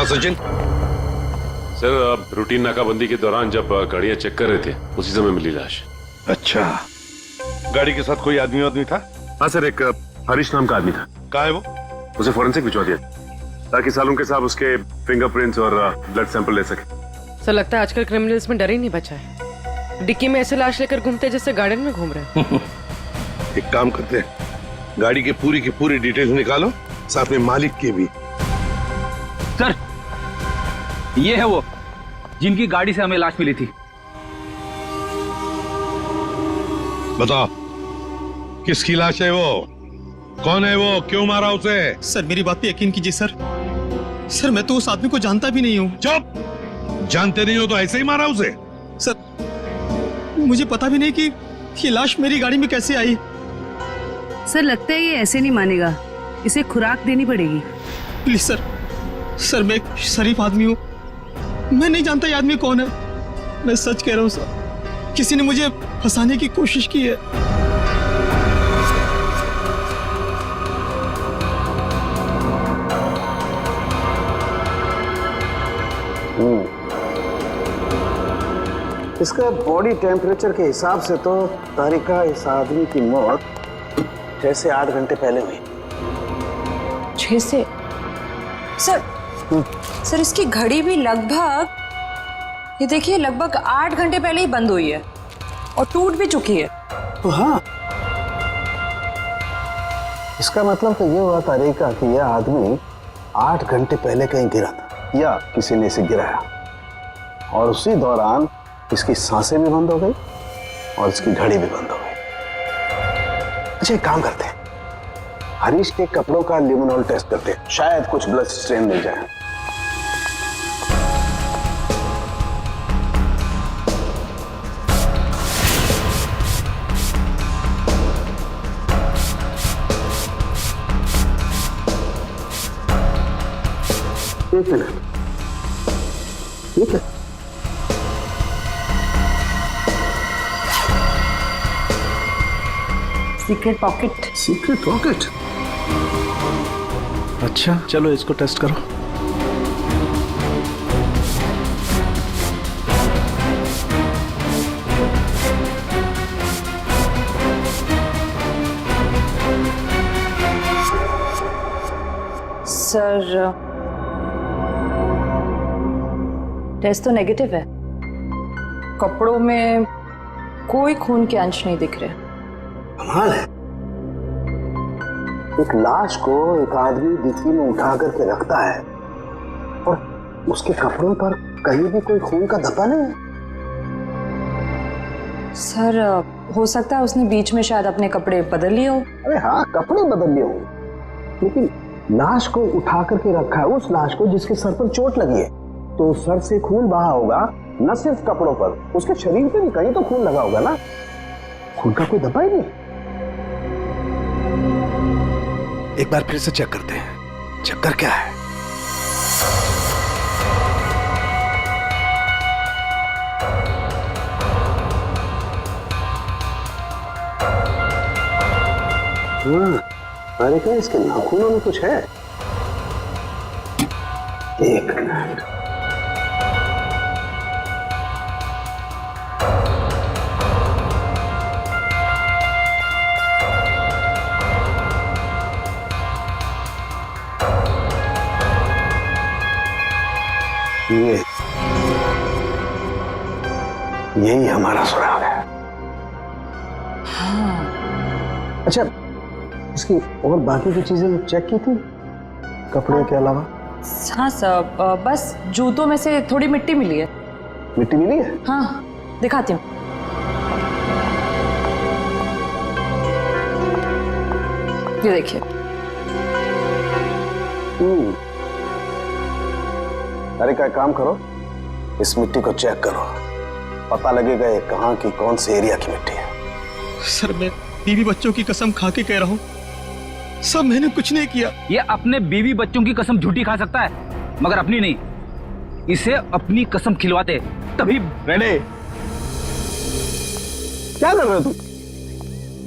Sachin? Sir routine नाकाबंदी के दौरान जब गाड़ियां चेक कर रहे थे उसी समय मिली लाश। अच्छा, गाड़ी के साथ कोई आदमी था? हाँ सर, एक हरीश नाम का आदमी था। कहाँ है वो? उसे फॉरेंसिक भिजवा दिया ताकि सालों के साथ उसके फिंगरप्रिंट्स और ब्लड सैंपल ले सके। सर लगता है आजकल क्रिमिनल्स में डर ही नहीं बचा है। डिक्की में ऐसे लाश लेकर घूमते जैसे गार्डन में घूम रहे हैं। एक काम करते हैं, गाड़ी की पूरी डिटेल्स निकालो, साथ में मालिक की भी। सर, ये है वो जिनकी गाड़ी से हमें लाश मिली थी। बताओ, किसकी लाश है वो? कौन है वो? क्यों मारा उसे? सर मेरी बात पे यकीन कीजिए सर। सर मैं तो उस आदमी को जानता भी नहीं हूँ। चुप! जानते नहीं हो तो ऐसे ही मारा उसे? सर मुझे पता भी नहीं कि ये लाश मेरी गाड़ी में कैसे आई। सर लगता है ये ऐसे नहीं मानेगा, इसे खुराक देनी पड़ेगी। प्लीज सर, सर मैं एक शरीफ आदमी हूँ, मैं नहीं जानता ये आदमी कौन है। मैं सच कह रहा हूँ सर, किसी ने मुझे फंसाने की कोशिश की है। इसका बॉडी टेम्परेचर के हिसाब से तो तारिका इस आदमी की मौत 6 से 8 घंटे पहले हुई। 6 से? सर इसकी घड़ी भी लगभग, ये देखिए, लगभग 8 घंटे पहले ही बंद हुई है और टूट भी चुकी है। तो हाँ, इसका मतलब तो ये हुआ तारिका कि यह आदमी 8 घंटे पहले कहीं गिरा था या किसी ने इसे गिराया, और उसी दौरान इसकी सांसें भी बंद हो गई और इसकी घड़ी भी बंद हो गई। अच्छा एक काम करते हैं, हरीश के कपड़ों का लिमोनॉल टेस्ट करते हैं, शायद कुछ ब्लड स्ट्रेन मिल जाए। एक मिनट, ठीक है। Secret pocket. Secret pocket? अच्छा चलो इसको टेस्ट करो। सर टेस्ट तो नेगेटिव है, कपड़ों में कोई खून के अंश नहीं दिख रहे। कमाल है, एक लाश को एक आदमी डिक्की में उठा करके रखता है और उसके कपड़ों पर कहीं भी कोई खून का धब्बा नहीं है। सर हो सकता है उसने बीच में शायद अपने कपड़े बदल लिए हो। अरे हाँ, कपड़े बदल लिए होंगे, लेकिन लाश को उठा करके रखा है, उस लाश को जिसके सर पर चोट लगी है, तो सर से खून बहा होगा, न सिर्फ कपड़ों पर, उसके शरीर पे भी कहीं तो खून लगा होगा ना। खून का कोई धब्बा ही नहीं। एक बार फिर से चेक करते हैं, चक्कर क्या है। अरे क्या इसके नाखूनों में कुछ है? एक मिनट, यही हमारा सुराग है। हाँ। अच्छा, इसकी और बाकी की चीजें चेक की थी कपड़े के अलावा? हाँ सर, बस जूतों में से थोड़ी मिट्टी मिली है। मिट्टी मिली है? हाँ दिखाती हूँ। ये देखिए। अरे क्या काम करो, इस मिट्टी को चेक करो, पता लगेगा ये कहाँ की कौन से एरिया की मिट्टी है। सर मैं बीवी बच्चों की कसम खा के कह रहा हूँ, सब मैंने कुछ नहीं किया। ये अपने बीवी बच्चों की कसम झूठी खा सकता है, मगर अपनी नहीं। इसे अपनी कसम खिलवाते तभी। रेडे, क्या कर रहे हो तुम?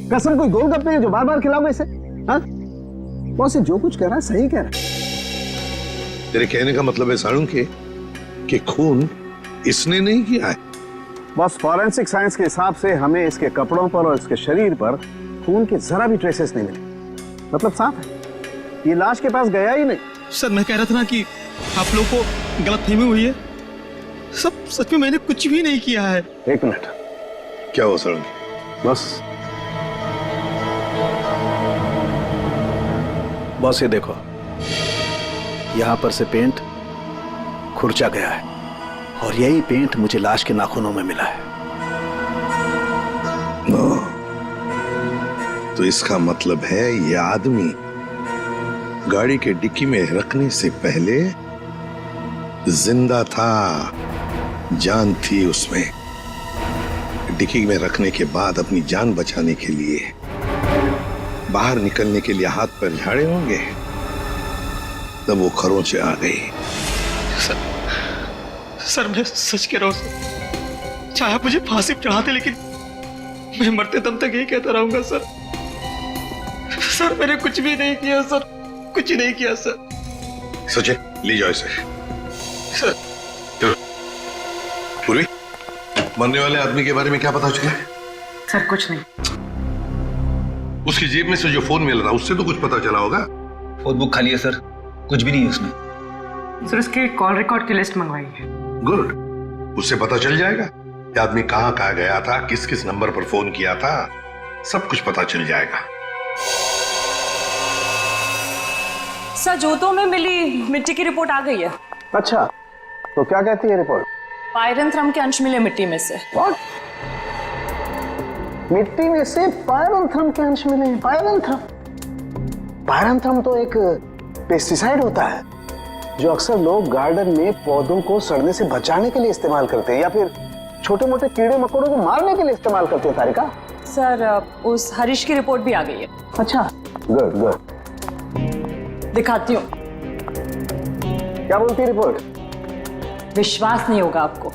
कसम कोई गोलगप्पे है जो बार बार खिलाओ इसे? हाँ, वो से जो कुछ कह रहा है सही कह रहा है। तेरे कहने का मतलब है साळुंखे कि खून इसने नहीं किया है? बस फॉरेंसिक साइंस के हिसाब से हमें इसके कपड़ों पर और इसके शरीर पर खून के जरा भी ट्रेसेस नहीं मिले। मतलब साफ है, ये लाश के पास गया ही नहीं। सर मैं कह रहा था ना कि आप लोग को गलतफहमी हुई है। सब सच में मैंने कुछ भी नहीं किया है। एक मिनट, क्या हुआ साळुंखे? बस ये देखो, यहां पर से पेंट खुरचा गया है और यही पेंट मुझे लाश के नाखूनों में मिला है। तो इसका मतलब है ये आदमी गाड़ी के डिक्की में रखने से पहले जिंदा था, जान थी उसमें। डिक्की में रखने के बाद अपनी जान बचाने के लिए बाहर निकलने के लिए हाथ पर झाड़े होंगे, तब वो खरोंचे आ गई। सर मैं सच कह रहा हूँ सर। चाहे आप मुझे फांसी पर चढ़ाते, लेकिन मैं मरते दम तक यही कहता रहूंगा सर। सर मैंने कुछ भी नहीं किया सर, कुछ नहीं किया सर। सचिन ले जाओ इसे। सर चलो। पूर्वी, मरने वाले आदमी के बारे में क्या पता चला? सर कुछ नहीं। उसकी जेब में से जो फोन मिल रहा उससे तो कुछ पता चला होगा। फोन बुक खाली है सर, कुछ भी नहीं है उसमें। सर उसके कॉल रिकॉर्ड की लिस्ट मंगवाई है। गुड, उससे पता चल जाएगा कि आदमी कहाँ कहाँ गया था, किस किस नंबर पर फोन किया था, सब कुछ पता चल जाएगा। सर जूतों में मिली मिट्टी की रिपोर्ट आ गई है। अच्छा, तो क्या कहती है रिपोर्ट? पायरंथ्रम के अंश मिले मिट्टी में से। What? मिट्टी में से पायरंथ्रम के अंश मिले हैं। पायरंथ्रम तो एक पेस्टिसाइड होता है जो अक्सर लोग गार्डन में पौधों को सड़ने से बचाने के लिए इस्तेमाल करते हैं या फिर छोटे मोटे कीड़े मकोड़ों को मारने के लिए इस्तेमाल करते हैं। तारिका, सर उस हरीश की रिपोर्ट भी आ गई है। अच्छा, गुड गुड। दिखाती हूँ। क्या बोलती है रिपोर्ट? विश्वास नहीं होगा आपको।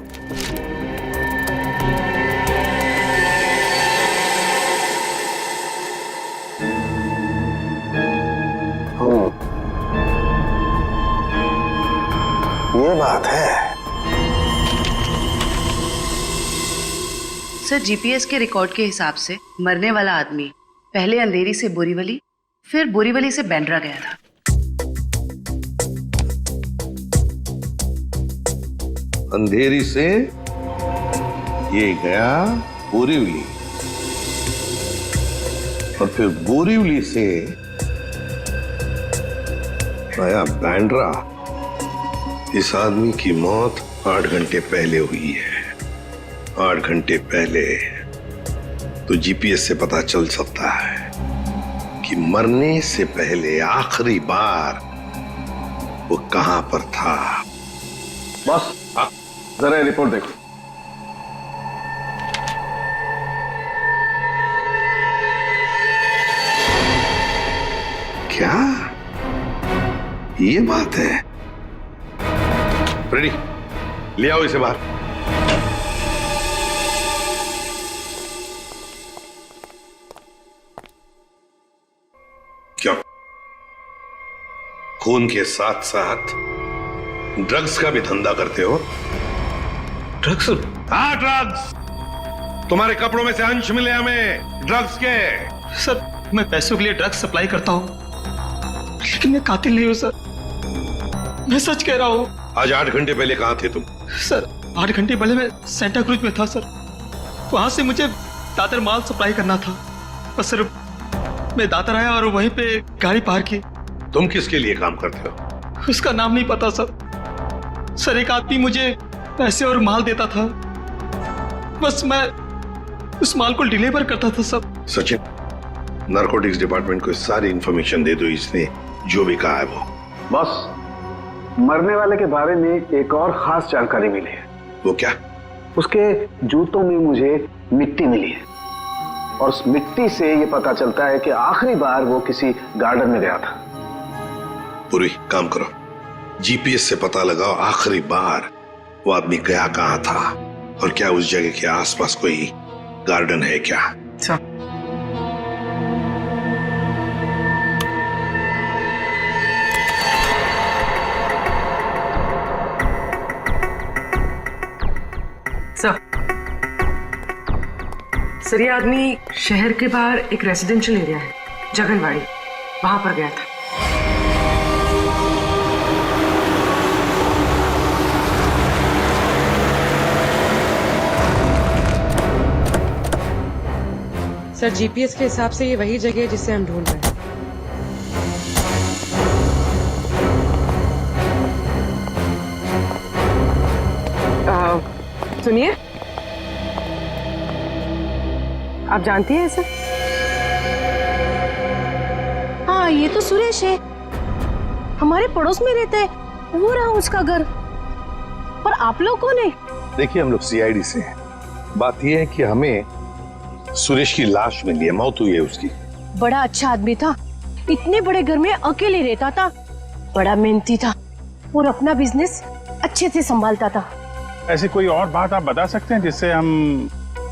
ये बात है। सर जीपीएस के रिकॉर्ड के हिसाब से मरने वाला आदमी पहले अंधेरी से बोरीवली, फिर बोरीवली से बैंड्रा गया था। अंधेरी से ये गया बोरीवली और फिर बोरीवली से आया बैंड्रा। इस आदमी की मौत 8 घंटे पहले हुई है। 8 घंटे पहले तो जीपीएस से पता चल सकता है कि मरने से पहले आखिरी बार वो कहां पर था। बॉस, जरा रिपोर्ट देखो। क्या ये बात है? रेडी, ले आओ इसे बाहर। क्या खून के साथ साथ ड्रग्स का भी धंधा करते हो? ड्रग्स? हाँ, ड्रग्स। तुम्हारे कपड़ों में से अंश मिले हमें ड्रग्स के। सर मैं पैसों के लिए ड्रग्स सप्लाई करता हूँ, लेकिन मैं कातिल नहीं हूँ सर। मैं सच कह रहा हूँ। आज 8 घंटे पहले कहां थे तुम? सर 8 घंटे पहले मैं सेंटा क्रूज में था सर। वहां से मुझे दादर माल सप्लाई करना था। बस सर मैं दादर आया और वहीं पे गाड़ी पार की। तुम किसके लिए काम करते हो? उसका नाम नहीं पता सर। सर एक आदमी मुझे पैसे और माल देता था, बस मैं उस माल को डिलीवर करता था सर। सचिन, नारकोटिक्स डिपार्टमेंट को सारी इंफॉर्मेशन दे दो, इसने जो भी कहा है वो। बॉस, मरने वाले के बारे में एक और खास जानकारी मिली है। वो क्या? उसके जूतों में मुझे मिट्टी मिली है और उस मिट्टी से ये पता चलता है कि आखिरी बार वो किसी गार्डन में गया था। पूरी काम करो, जीपीएस से पता लगाओ आखिरी बार वो आदमी गया कहां था और क्या उस जगह के आसपास कोई गार्डन है क्या? सर ये आदमी शहर के बाहर एक रेजिडेंशियल एरिया है जगनवाड़ी, वहां पर गया था। सर जीपीएस के हिसाब से ये वही जगह है जिसे हम ढूंढ रहे हैं। सुनिए, आप जानती हैं इसे? हाँ, ये तो सुरेश है, हमारे पड़ोस में रहता है, वो रहा उसका घर। पर आप लोग कौन है? देखिए हम लोग सीआईडी से हैं। बात यह है कि हमें सुरेश की लाश मिली है, मौत हुई है उसकी। बड़ा अच्छा आदमी था, इतने बड़े घर में अकेले रहता था, बड़ा मेहनती था और अपना बिजनेस अच्छे से संभालता था। ऐसी कोई और बात आप बता सकते हैं जिससे हम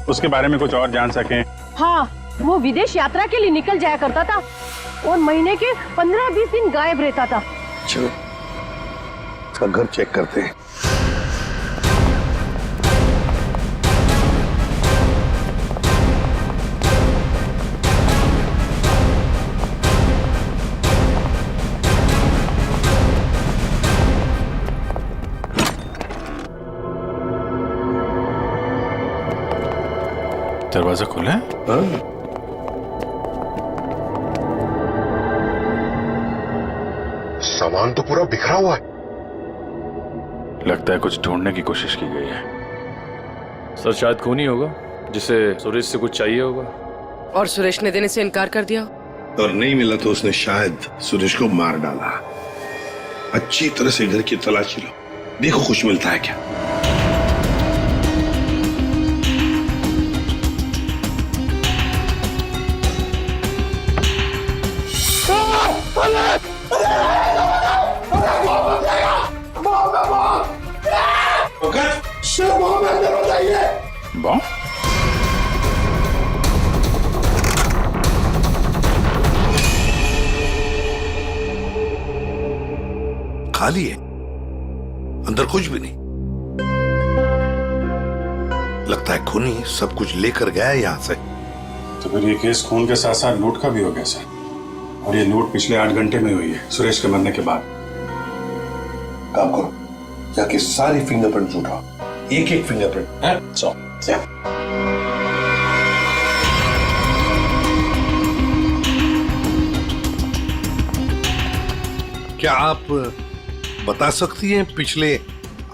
उसके बारे में कुछ और जान सकें? हाँ, वो विदेश यात्रा के लिए निकल जाया करता था और महीने के 15-20 दिन गायब रहता था। चलो उसका घर चेक करते हैं। दरवाजा खुला है? सामान तो पूरा बिखरा हुआ है। लगता है कुछ ढूंढने की कोशिश की गई है। सर शायद खून ही होगा जिसे सुरेश से कुछ चाहिए होगा। और सुरेश ने देने से इनकार कर दिया, और नहीं मिला तो उसने शायद सुरेश को मार डाला। अच्छी तरह से घर की तलाशी लो, देखो कुछ मिलता है क्या। बॉम्ब? खाली है, अंदर कुछ भी नहीं। लगता है खूनी सब कुछ लेकर गया है यहां से। तो फिर ये केस खून के साथ साथ लूट का भी हो गया सर। और ये लूट पिछले 8 घंटे में हुई है, सुरेश के मरने के बाद। काम करो, जाके सारी फिंगरप्रिंट उठाओ, एक एक फिंगरप्रिंट है। क्या आप बता सकती हैं पिछले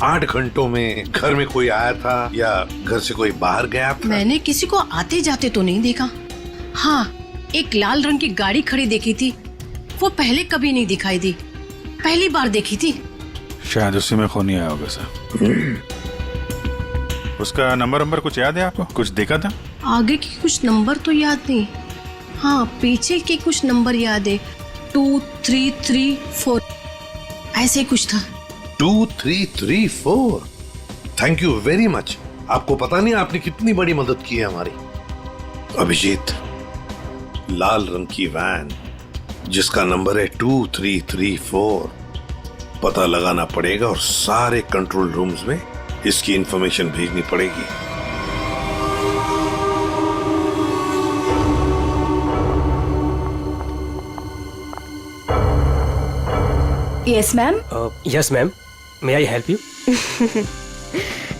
8 घंटों में घर में कोई आया था या घर से कोई बाहर गया था? मैंने किसी को आते जाते तो नहीं देखा। हाँ, एक लाल रंग की गाड़ी खड़ी देखी थी, वो पहले कभी नहीं दिखाई दी, पहली बार देखी थी। शायद उसी में खूनी आया होगा सर। उसका नंबर कुछ याद है आपको? कुछ देखा था? आगे की कुछ नंबर तो याद नहीं, हाँ पीछे के कुछ नंबर याद है, 2334 ऐसे कुछ था। 2334। Thank you very much. आपको पता नहीं आपने कितनी बड़ी मदद की है हमारी। अभिजीत, लाल रंग की वैन जिसका नंबर है 2334, पता लगाना पड़ेगा और सारे कंट्रोल रूम्स में इसकी इंफॉर्मेशन भेजनी पड़ेगी। Yes ma'am. Yes ma'am, may I help you?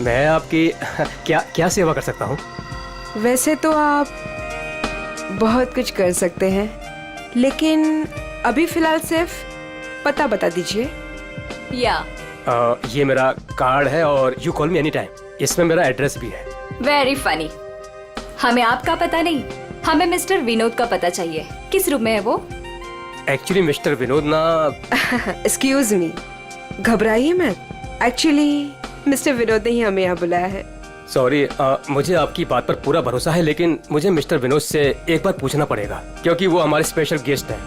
मैं आपकी क्या सेवा कर सकता हूँ? वैसे तो आप बहुत कुछ कर सकते हैं, लेकिन अभी फिलहाल सिर्फ पता बता दीजिए। ये मेरा कार्ड है और you call me any time. इसमें मेरा एड्रेस भी है। Very funny. हमें आपका पता नहीं, हमें मिस्टर विनोद का पता चाहिए। किस रूम में है वो? एक्चुअली मिस्टर विनोद ना। एक्सक्यूज मी, घबराइए मत। एक्चुअली मिस्टर विनोद ने ही हमें यहाँ बुलाया है। सॉरी, मुझे आपकी बात पर पूरा भरोसा है, लेकिन मुझे मिस्टर विनोद से एक बार पूछना पड़ेगा क्योंकि वो हमारे स्पेशल गेस्ट हैं।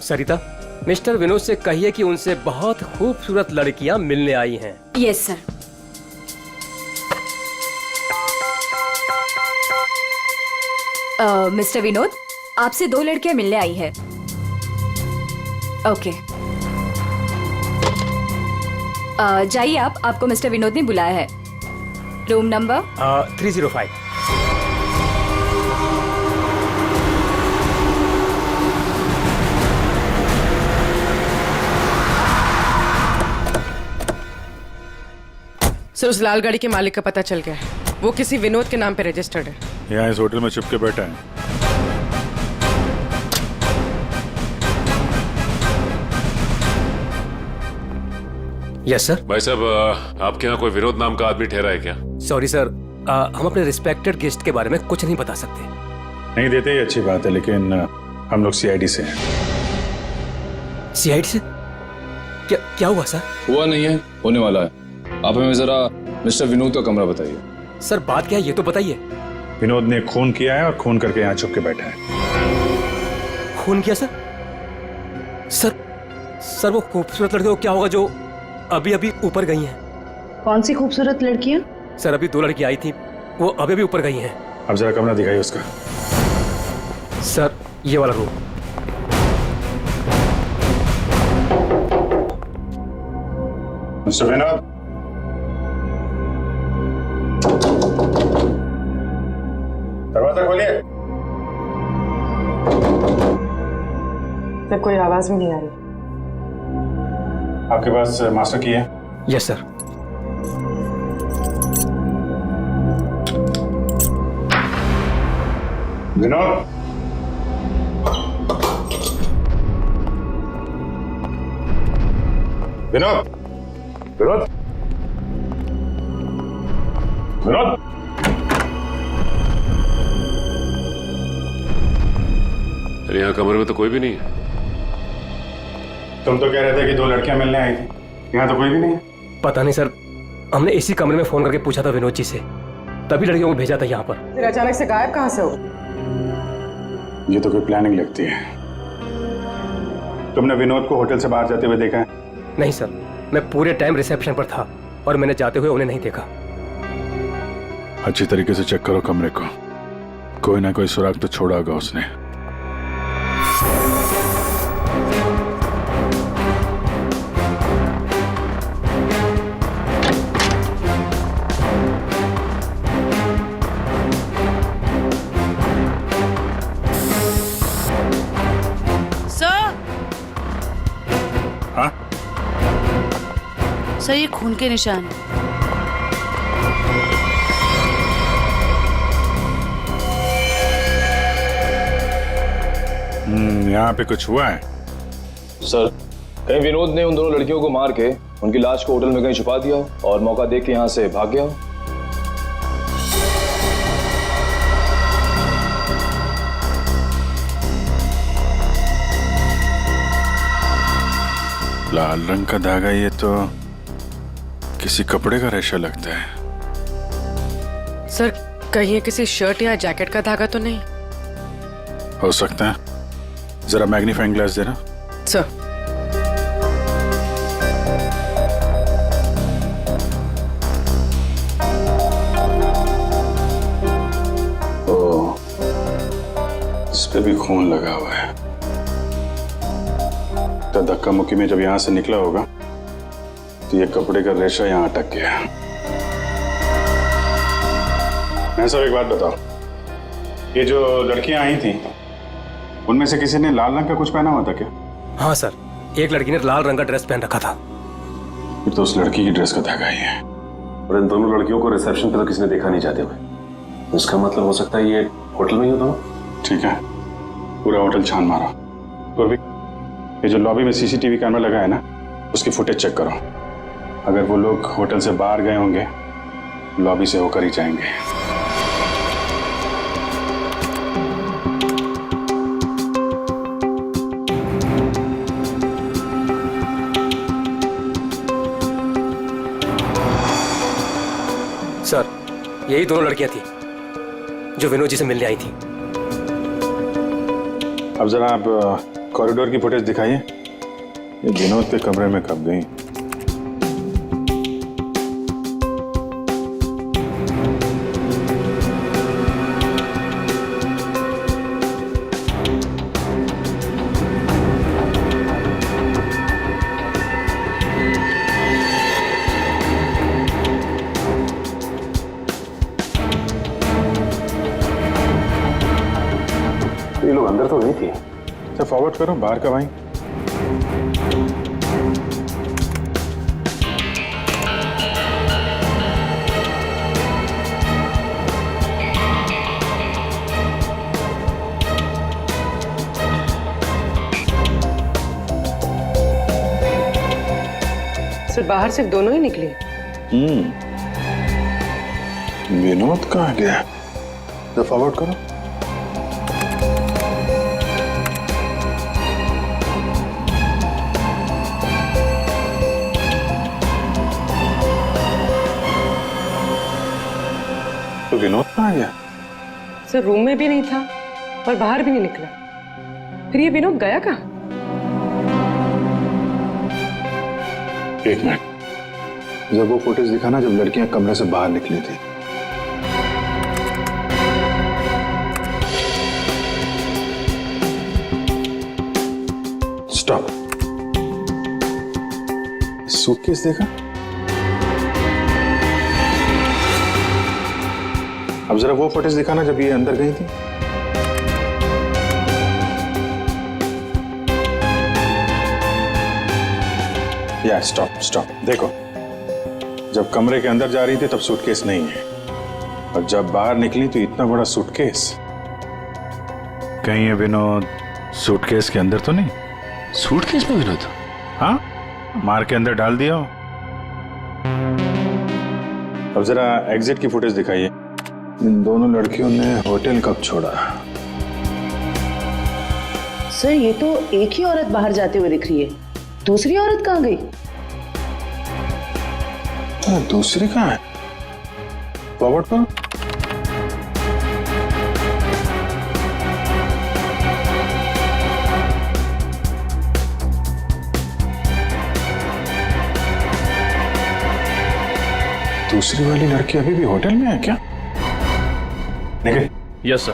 सरिता, मिस्टर विनोद से कहिए कि उनसे बहुत खूबसूरत लड़कियां मिलने आई हैं। Yes sir. मिस्टर विनोद, आपसे 2 लड़कियां मिलने आई है। ओके, जाइए आप, आपको मिस्टर विनोद ने बुलाया है। Room number 305। सर उस लाल गाड़ी के मालिक का पता चल गया है। वो किसी विनोद के नाम पे रजिस्टर्ड है। यहाँ इस होटल में छुप के बैठा है। Yes sir. भाई साहब आपके यहाँ कोई विनोद नाम का आदमी ठहरा है क्या? सॉरी सर, हम अपने रिस्पेक्टेड गेस्ट के बारे में कुछ नहीं बता सकते। नहीं देते ही अच्छी बात है, लेकिन हम लोग सीआईडी से हैं। सीआईडी से? क्या क्या हुआ सर? हुआ नहीं है, होने वाला है। आप हमें जरा मिस्टर विनोद का कमरा बताइए। सर बात क्या है ये तो बताइए। विनोद ने खून किया है और खून करके यहाँ छुप के बैठा है। खून किया सर? सर वो खूबसूरत लड़के को क्या होगा जो अभी अभी ऊपर गई हैं? कौन सी खूबसूरत लड़कियां? सर अभी 2 लड़की आई थी, वो अभी अभी ऊपर गई हैं। अब जरा कमरा दिखाइए उसका। सर ये वाला रूम। मिस्टर विनोद, दरवाजा खोलिए। सर कोई आवाज भी नहीं आ रही। आपके पास मास्टर की है? Yes sir. विनोद, विनोद, विनोद, विनोद। अरे यहाँ कमरे में तो कोई भी नहीं है। तुम तो कह रहे थे कि 2 लड़कियां मिलने आई थी, यहाँ तो कोई भी नहीं है। पता नहीं सर, हमने इसी कमरे में फोन करके पूछा था विनोद जी से, तभी लड़कियों को भेजा था यहाँ पर। फिर अचानक से गायब कहाँ से हो? ये तो कोई प्लानिंग लगती है। तुमने विनोद को होटल से बाहर जाते हुए देखा है? नहीं सर, मैं पूरे टाइम रिसेप्शन पर था और मैंने जाते हुए उन्हें नहीं देखा। अच्छी तरीके से चेक करो कमरे को, कोई ना कोई सुराग तो छोड़ा होगा उसने। सर ये खून के निशान। यहाँ पे कुछ हुआ है? सर कहीं विनोद ने उन दोनों लड़कियों को मार के उनकी लाश को होटल में कहीं छुपा दिया हो और मौका देख के यहाँ से भाग गया हो। लाल रंग का धागा, ये तो किसी कपड़े का रेशा लगता है। सर कहीं ये किसी शर्ट या जैकेट का धागा तो नहीं? हो सकता है, जरा मैग्नीफाइंग ग्लास देना। सर ओ, इस पे भी खून लगा हुआ है। तो धक्का मुक्की में जब यहां से निकला होगा तो ये कपड़े का रेशा यहां अटक गया। मैं सब एक बात बताओ, ये जो लड़कियां आई थी उनमें से किसी ने लाल रंग का कुछ पहना हुआ था क्या? हाँ सर, एक लड़की ने लाल रंग का ड्रेस पहन रखा था। फिर तो उस लड़की की ड्रेस का धागा ही है। और इन दोनों लड़कियों को रिसेप्शन पे तो किसी ने देखा नहीं जाते हुए। इसका मतलब हो सकता है ये होटल में ही होता हो। ठीक है, पूरा होटल छान मारो। तो अभी ये जो लॉबी में सीसीटीवी कैमरा लगा है ना, उसकी फुटेज चेक करो। अगर वो लोग होटल से बाहर गए होंगे, लॉबी से होकर ही जाएंगे। सर यही दोनों लड़कियां थी जो विनोद जी से मिलने आई थी। अब जरा आप कॉरिडोर की फुटेज दिखाइए। ये विनोद के कमरे में कब गई? अंदर तो गई थी। अच्छा फॉरवर्ड करो, बाहर कब आई? सर बाहर सिर्फ दोनों ही निकले। विनोद कहाँ गया? तो फॉरवर्ड करो। तो विनोद कहाँ गया? सर रूम में भी नहीं था और बाहर भी नहीं निकला। फिर ये विनोद गया कहाँ? एक मिनट, जब वो फुटेज दिखाना जब लड़कियां कमरे से बाहर निकली थी। स्टॉप। सूटकेस देखा? अब जरा वो फुटेज दिखाना जब ये अंदर गई थी। या स्टॉप स्टॉप, देखो जब कमरे के अंदर जा रही थी तब सूटकेस नहीं है, और जब बाहर निकली तो इतना बड़ा सूटकेस। कहीं ये विनोद सूटकेस के अंदर तो नहीं? सूटकेस में विनोद? हाँ, मार के अंदर डाल दिया हो। अब जरा एग्जिट की फुटेज दिखाइए। इन दोनों लड़कियों ने होटल कब छोड़ा? सर ये तो एक ही औरत बाहर जाते हुए दिख रही है, दूसरी औरत कहाँ गई? दूसरी कहाँ है? फॉरवर्ड करो। दूसरी वाली लड़की अभी भी होटल में है क्या? निखिल। Yes sir.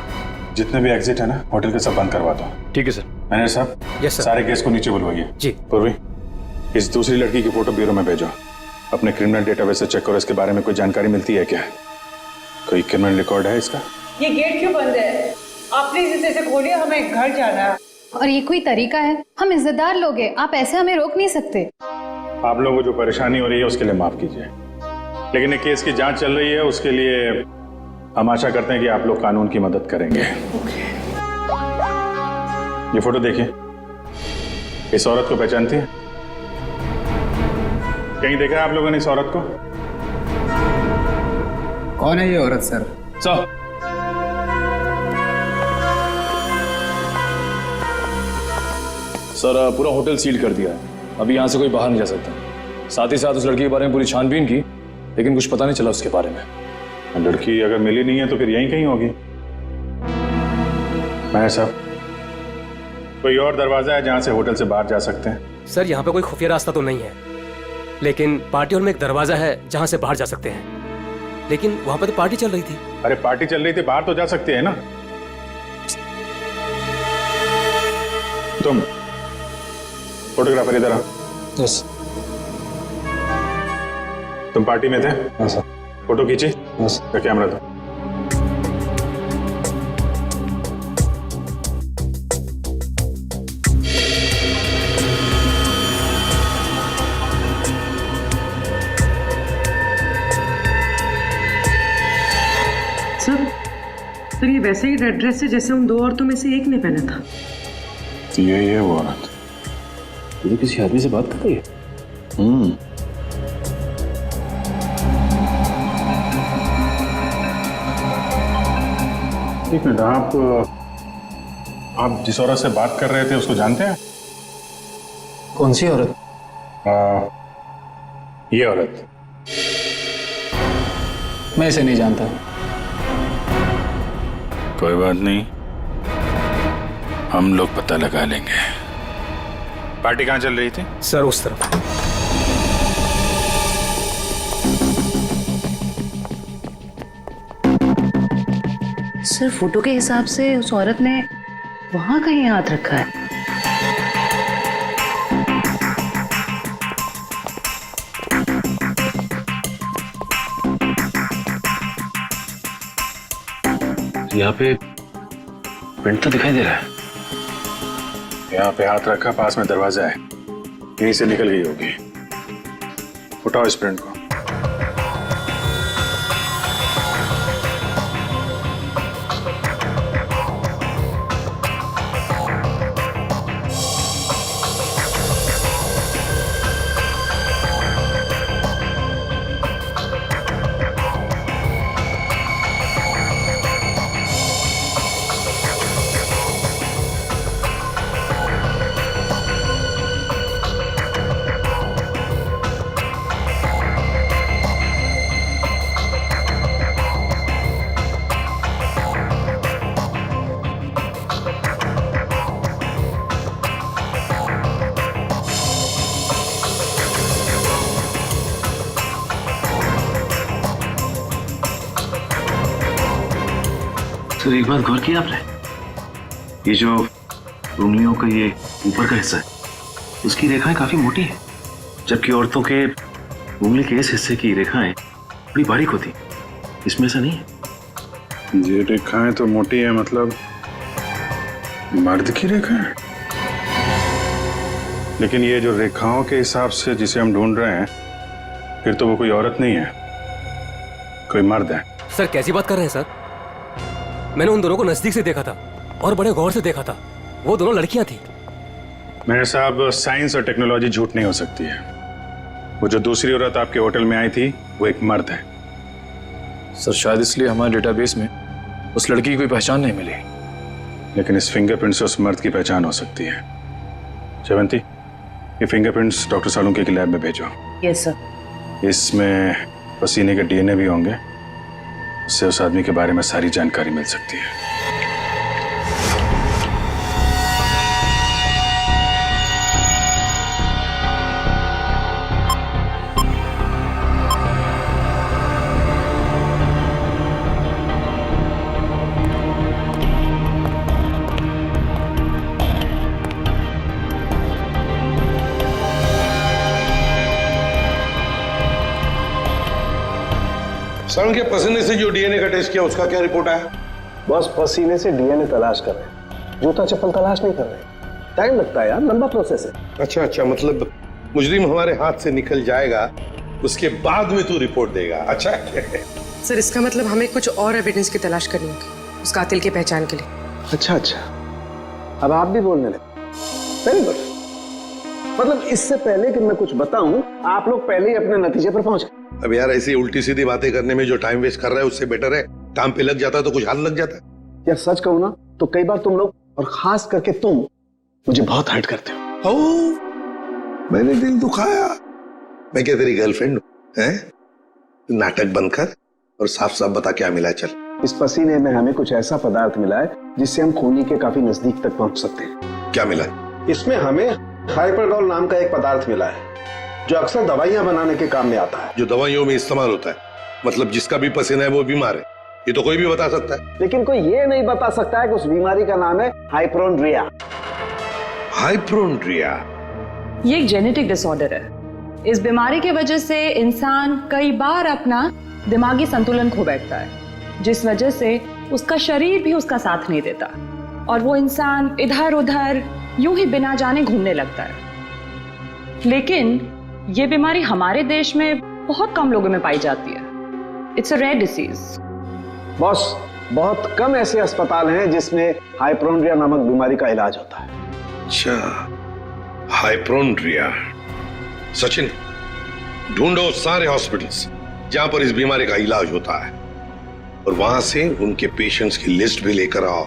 जितने भी एग्जिट है ना होटल के सब बंद करवा दो। ठीक है सर। मैनेजर साहब। Yes sir. सारे केस को नीचे बुलवाइए। जी। पूर्वी, इस दूसरी लड़की की फोटो ब्यूरो में भेजो। अपने क्रिमिनल डेटाबेस से चेक करो, इसके बारे में कोई जानकारी मिलती है क्या? कोई क्रिमिनल रिकॉर्ड है इसका? ये गेट क्यों बंद है? आप प्लीज इसे खोलिए, हमें घर जाना है। और ये कोई तरीका है? हम इज्जतदार लोग हैं, आप ऐसे हमें रोक नहीं सकते। आप लोगों को जो परेशानी हो रही है उसके लिए माफ कीजिए, लेकिन ये केस की जांच चल रही है, उसके लिए हम आशा करते हैं कि आप लोग कानून की मदद करेंगे। ये फोटो देखिए, इस औरत को पहचानती है? कहीं देखा है आप लोगों ने इस औरत को? कौन है ये औरत सर? सर पूरा होटल सील कर दिया है, अभी यहाँ से कोई बाहर नहीं जा सकता। साथ ही साथ उस लड़की के बारे में पूरी छानबीन की, लेकिन कुछ पता नहीं चला उसके बारे में। लड़की अगर मिली नहीं है तो फिर यहीं कहीं होगी। मैनेजर साहब, कोई और दरवाजा है जहां से होटल से बाहर जा सकते हैं? सर यहाँ पे कोई खुफिया रास्ता तो नहीं है, लेकिन पार्टी हॉल में एक दरवाजा है जहां से बाहर जा सकते हैं। लेकिन वहां पर तो पार्टी चल रही थी। अरे पार्टी चल रही थी, बाहर तो जा सकते हैं ना। तुम फोटोग्राफर इधर आओ। यस। तुम पार्टी में थे? हाँ सर। फोटो खींची? यस। कैमरा दो। सर ये वैसे ही रेड ड्रेस है जैसे उन दो औरतों में से एक ने पहना था। तो ये है वो औरत। ये किसी आदमी से बात कर रही है। एक मिनट, आप जिस औरत से बात कर रहे थे उसको जानते हैं? कौन सी औरत? ये औरत। मैं इसे नहीं जानता। कोई बात नहीं, हम लोग पता लगा लेंगे। पार्टी कहाँ चल रही थी? सर उस तरफ। सर फोटो के हिसाब से उस औरत ने वहां कहीं हाथ रखा है। यहाँ पे प्रिंट तो दिखाई दे रहा है। यहाँ पे हाथ रखा, पास में दरवाजा है, यहीं से निकल गई होगी। उठाओ इस प्रिंट को। सर एक बात गौर किया आपने, ये जो उंगलियों का ये ऊपर का हिस्सा है उसकी रेखाएं काफी मोटी है, जबकि औरतों के उंगली के इस हिस्से की रेखाएं बड़ी बारीक होती, इसमें ऐसा नहीं है। ये रेखाएं तो मोटी है, मतलब मर्द की रेखाएं, लेकिन ये जो रेखाओं के हिसाब से जिसे हम ढूंढ रहे हैं, फिर तो वो कोई औरत नहीं है, कोई मर्द है। सर कैसी बात कर रहे हैं सर? मैंने उन दोनों को नजदीक से देखा था और बड़े गौर से देखा था, वो दोनों लड़कियां थी। मेरे साहब, साइंस और टेक्नोलॉजी झूठ नहीं हो सकती है। वो जो दूसरी औरत आपके होटल में आई थी वो एक मर्द है। सर शायद इसलिए हमारे डेटाबेस में उस लड़की की कोई पहचान नहीं मिली, लेकिन इस फिंगरप्रिंट से उस मर्द की पहचान हो सकती है। जयवंती, ये फिंगरप्रिंट्स डॉक्टर सालुंके की लैब में भेजो। Yes sir. इसमें पसीने के डीएनए भी होंगे, उससे उस आदमी के बारे में सारी जानकारी मिल सकती है। सालुंके के पसीने से जो डीएनए का टेस्ट किया उसका क्या रिपोर्ट आया? बस पसीने से डीएनए तलाश कर रहे हैं, जूता चप्पल तलाश नहीं कर रहे। टाइम लगता है यार, लंबा प्रोसेस है। अच्छा अच्छा, मतलब मुजरिम हमारे हाथ से निकल जाएगा, उसके बाद में तू रिपोर्ट देगा। अच्छा सर इसका मतलब हमें कुछ और एविडेंस की तलाश करनी होगी उस कातिल की पहचान के लिए। अच्छा अच्छा, अब आप भी बोलने लगे। Very good. मतलब इससे पहले कि मैं कुछ बताऊं, आप लोग पहले ही अपने नतीजे पर पहुंच गए। अब यार ऐसी उल्टी सीधी बातें करने में जो टाइम वेस्ट कर रहा है उससे बेटर है काम पे लग जाता तो कुछ हाल लग जाता। यार सच कहूं ना तो कई बार तुम लोग, और खास करके तुम, मुझे बहुत हर्ट करते हो। मैंने दिल दुखाया? मैं क्या तेरी गर्लफ्रेंड हूं? हैं? नाटक बंद कर और साफ साफ बता क्या मिला। चल। इस पसीने में हमें कुछ ऐसा पदार्थ मिला है जिससे हम खूनी के काफी नजदीक तक पहुंच सकते हैं। क्या मिला? इसमें हमें हाइपरडोल नाम का एक पदार्थ मिला है जो अक्सर दवाइयां बनाने के काम में आता है। जो दवाइयों में इस्तेमाल होता है, मतलब जिसका भी पसीना है वो बीमार है, ये तो कोई भी बता सकता है। लेकिन कोई ये नहीं बता सकता है कि उस बीमारी का नाम है हाइपोक्रोंड्रिया। हाइपोक्रोंड्रिया ये एक जेनेटिक डिसऑर्डर है। इस बीमारी की वजह से इंसान कई बार अपना दिमागी संतुलन खो बैठता है, जिस वजह से उसका शरीर भी उसका साथ नहीं देता और वो इंसान इधर उधर यूं ही बिना जाने घूमने लगता है। लेकिन ये बीमारी हमारे देश में बहुत कम लोगों में पाई जाती है। It's a rare disease. Boss, बहुत कम ऐसे अस्पताल हैं जिसमें हाइपोक्रोंड्रिया नामक बीमारी का इलाज होता है। अच्छा, हाइपोक्रोंड्रिया। सचिन, ढूंढो सारे हॉस्पिटल्स जहां पर इस बीमारी का इलाज होता है और वहां से उनके पेशेंट्स की लिस्ट भी लेकर आओ।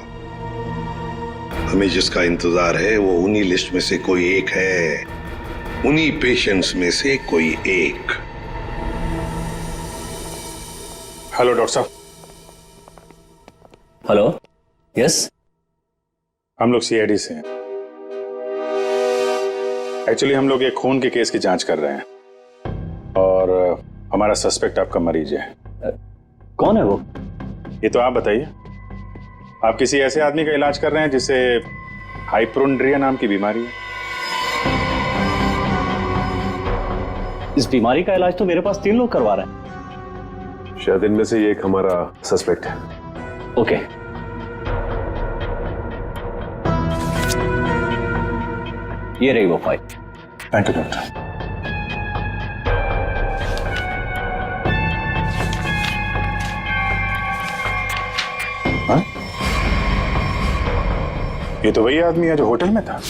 हमें जिसका इंतजार है वो उन्हीं लिस्ट में से कोई एक है, उन्हीं पेशेंट्स में से कोई एक। हेलो डॉक्टर साहब। Hello, yes. हम लोग सीआईडी से हैं। एक्चुअली हम लोग एक खून के केस की जांच कर रहे हैं और हमारा सस्पेक्ट आपका मरीज है। कौन है वो? ये तो आप बताइए। आप किसी ऐसे आदमी का इलाज कर रहे हैं जिसे हाइपोक्रोंड्रिया नाम की बीमारी है? इस बीमारी का इलाज तो मेरे पास 3 लोग करवा रहे हैं। शायद इनमें से ये एक हमारा सस्पेक्ट है। ओके। ये रही वो फाइल। Thank you doctor. हाँ? ये तो वही आदमी है जो होटल में था,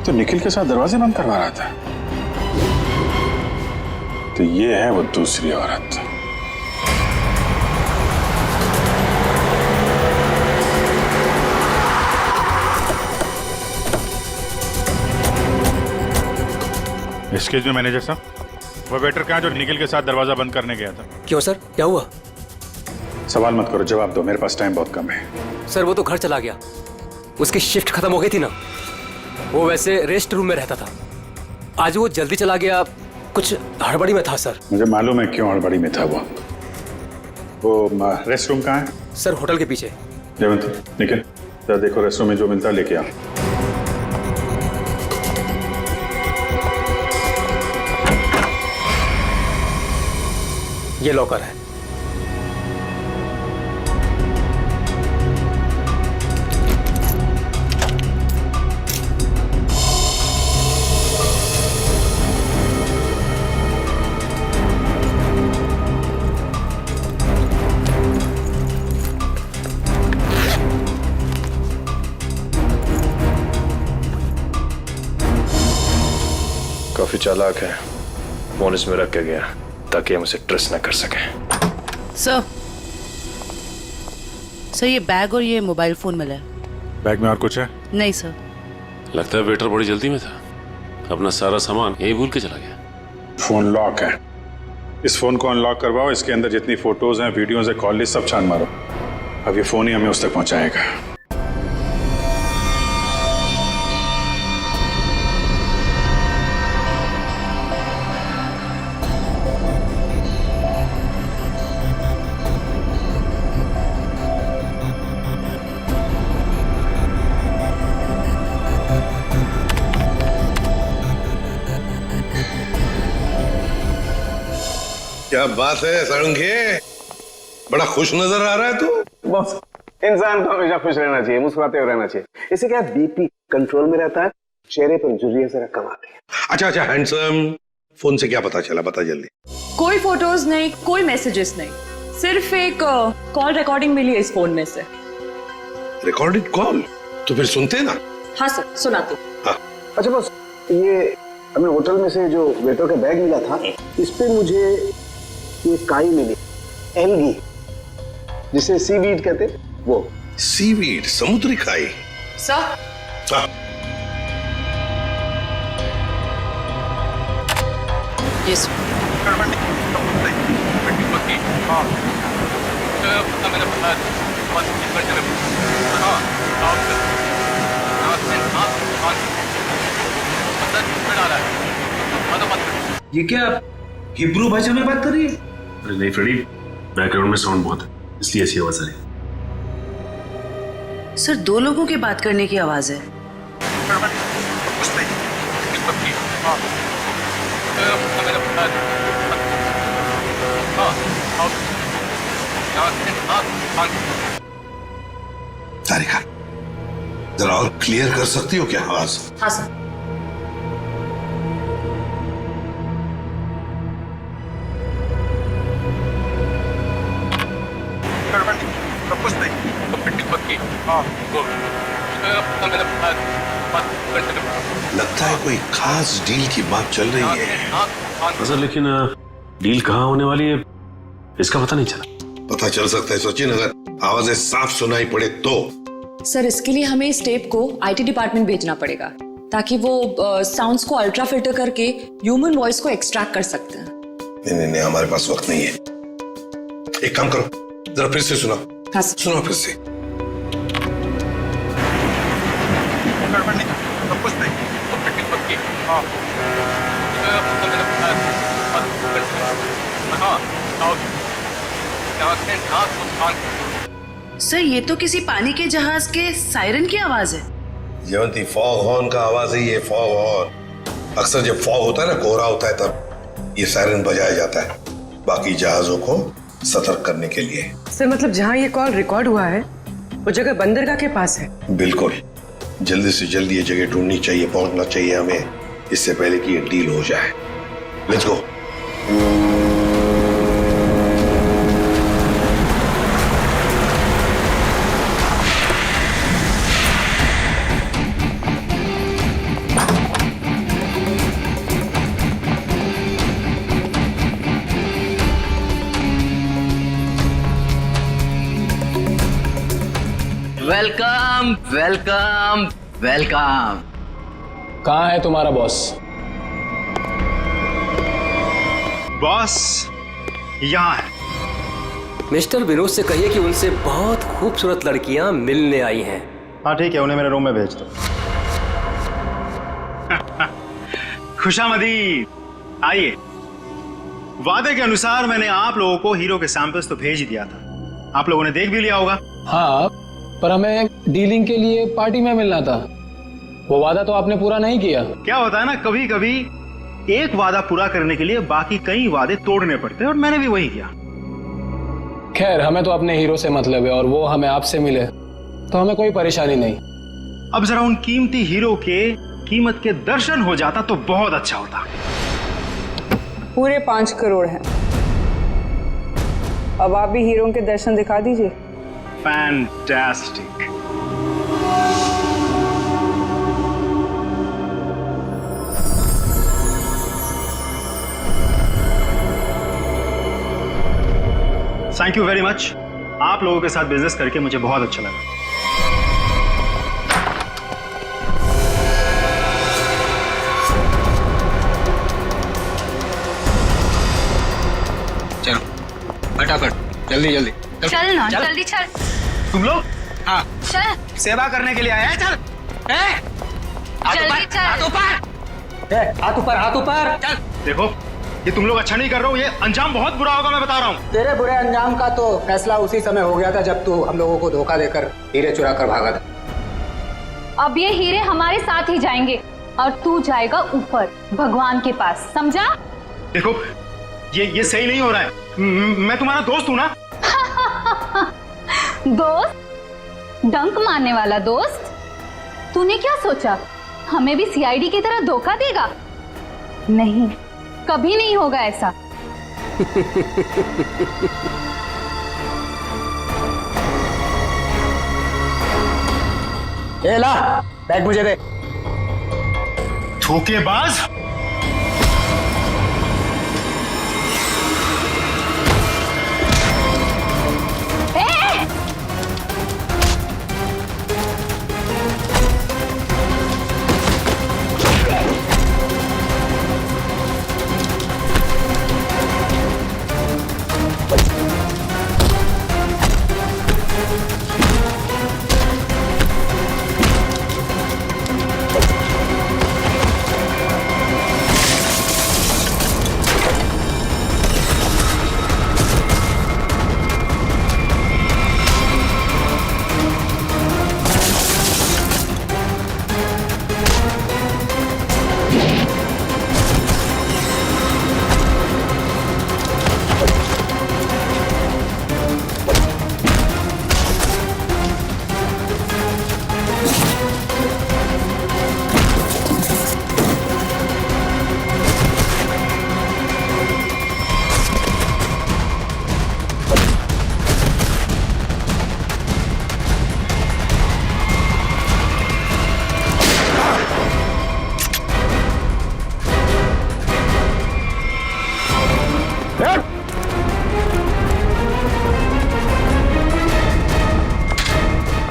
तो निखिल के साथ दरवाजे बंद करवा रहा था। तो ये है वो दूसरी औरत। एक्सक्यूज मी मैनेजर साहब, वो वेटर कहाँ जो निखिल के साथ दरवाजा बंद करने गया था? क्यों सर, क्या हुआ? सवाल मत करो, जवाब दो, मेरे पास टाइम बहुत कम है। सर वो तो घर चला गया, उसकी शिफ्ट खत्म हो गई थी ना। वो वैसे रेस्ट रूम में रहता था, आज वो जल्दी चला गया, कुछ हड़बड़ी में था सर। मुझे मालूम है क्यों हड़बड़ी में था वो रेस्ट रूम कहाँ है? सर होटल के पीछे। जयवंत, निखिल जरा देखो रेस्ट रूम में जो मिलता है लेके आओ। ये लॉकर है। काफी चालाक है, फोन इसमें रख के गया ताकि हम उसे ट्रेस न कर सकें। सर ये बैग और ये मोबाइल फोन मिला है। बैग में और कुछ है? नहीं सर। लगता है वेटर बड़ी जल्दी में था, अपना सारा सामान यही भूल के चला गया। फोन लॉक है, इस फोन को अनलॉक करवाओ, इसके अंदर जितनी फोटोज हैं, वीडियोज है, कॉल लिस्ट सब छान मारो। अब ये फोन ही हमें उस तक पहुंचाएगा। क्या बात है सारंगे, बड़ा खुश नजर आ रहा है तू। बस इंसान को हमेशा खुश रहना चाहिए, मुस्कुराते हुए रहना चाहिए। इससे क्या बीपी कंट्रोल में रहता है, चेहरे पर झुर्रियां जरा कम आती है। अच्छा हैंडसम, फोन से क्या पता चला, बता जल्दी। कोई फोटोज नहीं, कोई मैसेजेस नहीं, सिर्फ एक कॉल रिकॉर्डिंग मिली है इस फोन में से। Recorded call? तो फिर सुनते ना। हाँ सर, सुनाते। हाँ। अच्छा बस, ये हमें होटल में से जो वेटर का बैग मिला था, इस पे मुझे ये काई मिली, एल्गी, जिसे सीवीड कहते, वो। सीवीड, समुद्री काई? Sir yes. ये क्या हिब्रू भाषा में बात कर रही है? अरे नहीं फ्रेडी, बैकग्राउंड में साउंड बहुत है इसलिए ऐसी आवाज आ रही है। सर दो लोगों की बात करने की आवाज है। तारिका, जरा और क्लियर कर सकती हो क्या आवाज? हाँ सर। लगता है कोई खास डील की बात चल रही है। सर लेकिन डील कहाँ होने वाली है इसका पता नहीं चला। पता चल सकता है सचिन, अगर आवाजें साफ सुनाई पड़े तो। सर इसके लिए हमें इस टेप को आईटी डिपार्टमेंट भेजना पड़ेगा ताकि वो साउंड्स को अल्ट्रा फिल्टर करके ह्यूमन वॉइस को एक्सट्रैक्ट कर सकते हैं। नहीं, हमारे पास वक्त नहीं है। एक काम करो, जरा फिर से सुनाओ। हाँ सुनो फिर से। सर ये तो किसी पानी के जहाज के सायरन की आवाज है। जयवंती, फॉग हॉर्न का आवाज है ये, फॉग हॉर्न। अक्सर जब फॉग होता है ना, कोहरा होता है, तब ये सायरन बजाया जाता है बाकी जहाजों को सतर्क करने के लिए। सर मतलब जहाँ ये कॉल रिकॉर्ड हुआ है वो जगह बंदरगाह के पास है? बिल्कुल, जल्दी से जल्दी ये जगह ढूंढनी चाहिए, पहुंचना चाहिए हमें, इससे पहले कि ये डील हो जाए। Let's go. Welcome welcome welcome. कहाँ है तुम्हारा बॉस? बॉस यहाँ है। मिस्टर विनोद से कहिए कि उनसे बहुत खूबसूरत लड़कियां मिलने आई हैं। हाँ ठीक है, उन्हें मेरे रूम में भेज दो। खुशामदी, आइए। वादे के अनुसार मैंने आप लोगों को हीरो के सैंपल्स तो भेज ही दिया था, आप लोगों ने देख भी लिया होगा। हाँ, पर हमें डीलिंग के लिए पार्टी में मिलना था। वो वादा तो आपने पूरा नहीं किया। क्या होता है ना, कभी कभी एक वादा पूरा करने के लिए बाकी कई वादे तोड़ने पड़ते हैं, और मैंने भी वही किया। खैर, हमें तो अपने हीरो से मतलब है, और वो हमें आपसे मिले तो हमें कोई परेशानी नहीं। अब जरा उन कीमती हीरो के कीमत के दर्शन हो जाता तो बहुत अच्छा होता। पूरे 5 करोड़ हैं। अब आप भी हीरो के दर्शन दिखा दीजिए। Fantastic. Thank you very much. आप लोगों के साथ बिजनेस करके मुझे बहुत अच्छा लगा। चलो फटाफट, जल्दी जल्दी चल ना, जल्दी चल। तुम लोग? हाँ, चल सेवा करने के लिए आया है। चल जल्दी चल। हाथ ऊपर, हाथ ऊपर। चल। देखो, ये तुम लोग अच्छा नहीं कर रहे हो, ये अंजाम बहुत बुरा होगा, मैं बता रहा हूँ। तेरे बुरे अंजाम का तो फैसला उसी समय हो गया था जब तू हम लोगों को धोखा देकर हीरे चुरा कर भागा था। अब ये हीरे हमारे साथ ही जाएंगे और तू जाएगा ऊपर भगवान के पास, समझा? देखो, ये सही नहीं हो रहा है। मैं तुम्हारा दोस्त हूँ ना। दोस्त? डंक मारने वाला दोस्त? तूने क्या सोचा हमें भी सीआईडी की तरह धोखा देगा? नहीं, कभी नहीं होगा ऐसा। ए ला, बैग मुझे दे। धोखेबाज।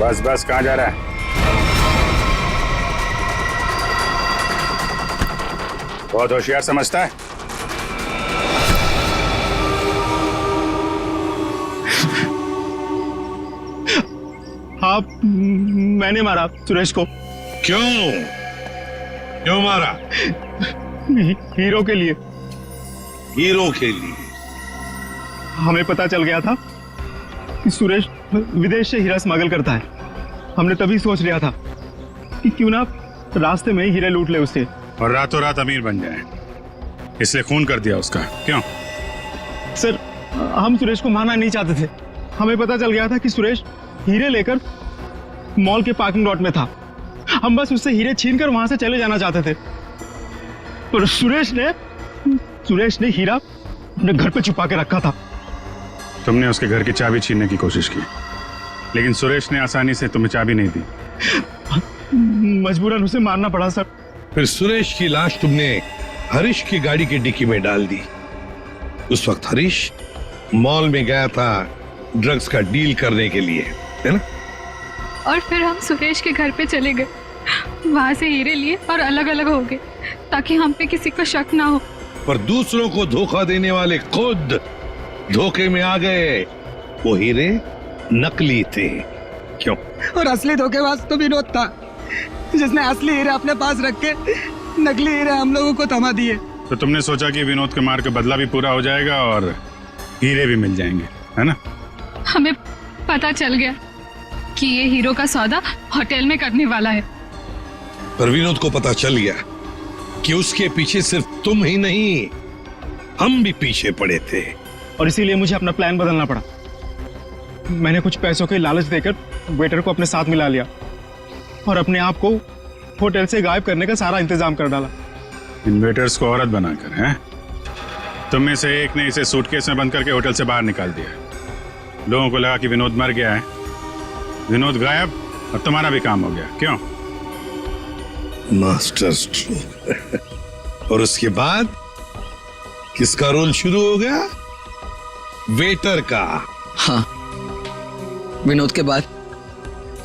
बस बस, कहाँ जा रहा है? बहुत होशियार समझता है। हाँ, मैंने मारा सुरेश को। क्यों मारा? हीरो के लिए। हीरो के लिए? हमें पता चल गया था कि सुरेश विदेश से हीरा स्मगल करता है। हमने तभी सोच लिया था कि क्यों ना रास्ते में ही हीरे लूट ले उससे, और रातों रात अमीर बन जाए, इसलिए खून कर दिया उसका। क्यों? सर, हम सुरेश को मारना नहीं चाहते थे। हमें पता चल गया था कि सुरेश हीरे लेकर मॉल के पार्किंग लॉट में था। हम बस उससे हीरे छीन कर वहां से चले जाना चाहते थे, पर सुरेश ने हीरा अपने घर पे छुपा के रखा था। तुमने उसके घर की चाबी छीनने की कोशिश की, लेकिन सुरेश ने आसानी से तुम्हें चाबी नहीं दी। मजबूरन उसे मारना पड़ा सर। फिर सुरेश की लाश तुमने हरीश की गाड़ी की डिक्की में डाल दी। उस वक्त हरीश मॉल में गया था ड्रग्स का डील करने के लिए, है ना? और फिर हम सुरेश के घर पे चले गए, वहां से हीरे लिए और अलग अलग हो गए ताकि हम पे किसी को शक ना हो। पर दूसरों को धोखा देने वाले खुद धोखे में आ गए। वो हीरे नकली थे। क्यों? और असली धोखेबाज तो विनोद था, जिसने असली हीरे अपने पास रख के नकली हीरे हम लोगों को थमा दिए। तो तुमने सोचा कि विनोद के मार के बदला भी पूरा हो जाएगा और हीरे भी मिल जाएंगे, है ना? हमें पता चल गया कि ये हीरो का सौदा होटल में करने वाला है। पर विनोद को पता चल गया कि उसके पीछे सिर्फ तुम ही नहीं, हम भी पीछे पड़े थे। और इसीलिए मुझे अपना प्लान बदलना पड़ा। मैंने कुछ पैसों के लालच देकर वेटर को अपने साथ मिला लिया और अपने आप को होटल से गायब करने का सारा इंतजाम कर डाला। इन वेटर्स को औरत बनाकर, हैं? तुम में से एक ने इसे सूटकेस में बंद करके होटल से बाहर निकाल दिया। लोगों को लगा कि विनोद मर गया है, विनोद गायब और तुम्हारा भी काम हो गया। क्यों? Master stroke. और उसके बाद किसका रोल शुरू हो गया? वेटर का। हाँ, विनोद के बाद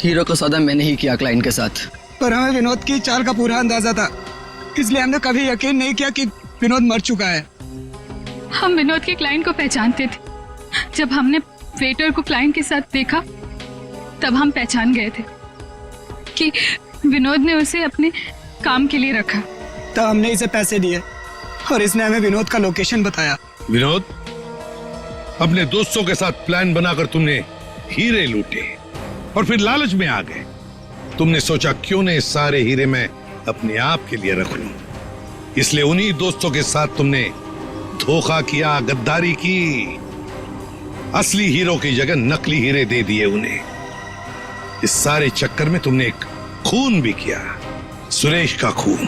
हीरो का सौदा मैंने ही किया क्लाइंट के साथ। पर हमें विनोद की चाल का पूरा अंदाजा था, इसलिए हमने कभी यकीन नहीं किया कि विनोद मर चुका है। हम विनोद के क्लाइंट को पहचानते थे। जब हमने वेटर को क्लाइंट के साथ देखा तब हम पहचान गए थे कि विनोद ने उसे अपने काम के लिए रखा। तब हमने इसे पैसे दिए और इसने हमें विनोद का लोकेशन बताया। विनोद, अपने दोस्तों के साथ प्लान बनाकर तुमने हीरे लूटे और फिर लालच में आ गए। तुमने सोचा क्यों नहीं सारे हीरे मैं अपने आप के लिए रख लूं, इसलिए उन्हीं दोस्तों के साथ तुमने धोखा किया, गद्दारी की। असली हीरो की जगह नकली हीरे दे दिए उन्हें। इस सारे चक्कर में तुमने एक खून भी किया, सुरेश का खून।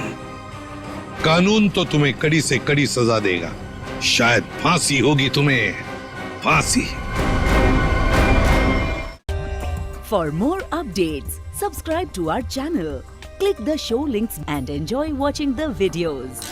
कानून तो तुम्हें कड़ी से कड़ी सजा देगा, शायद फांसी होगी तुम्हें, फांसी। For more updates, subscribe to our channel, click the show links and enjoy watching the videos.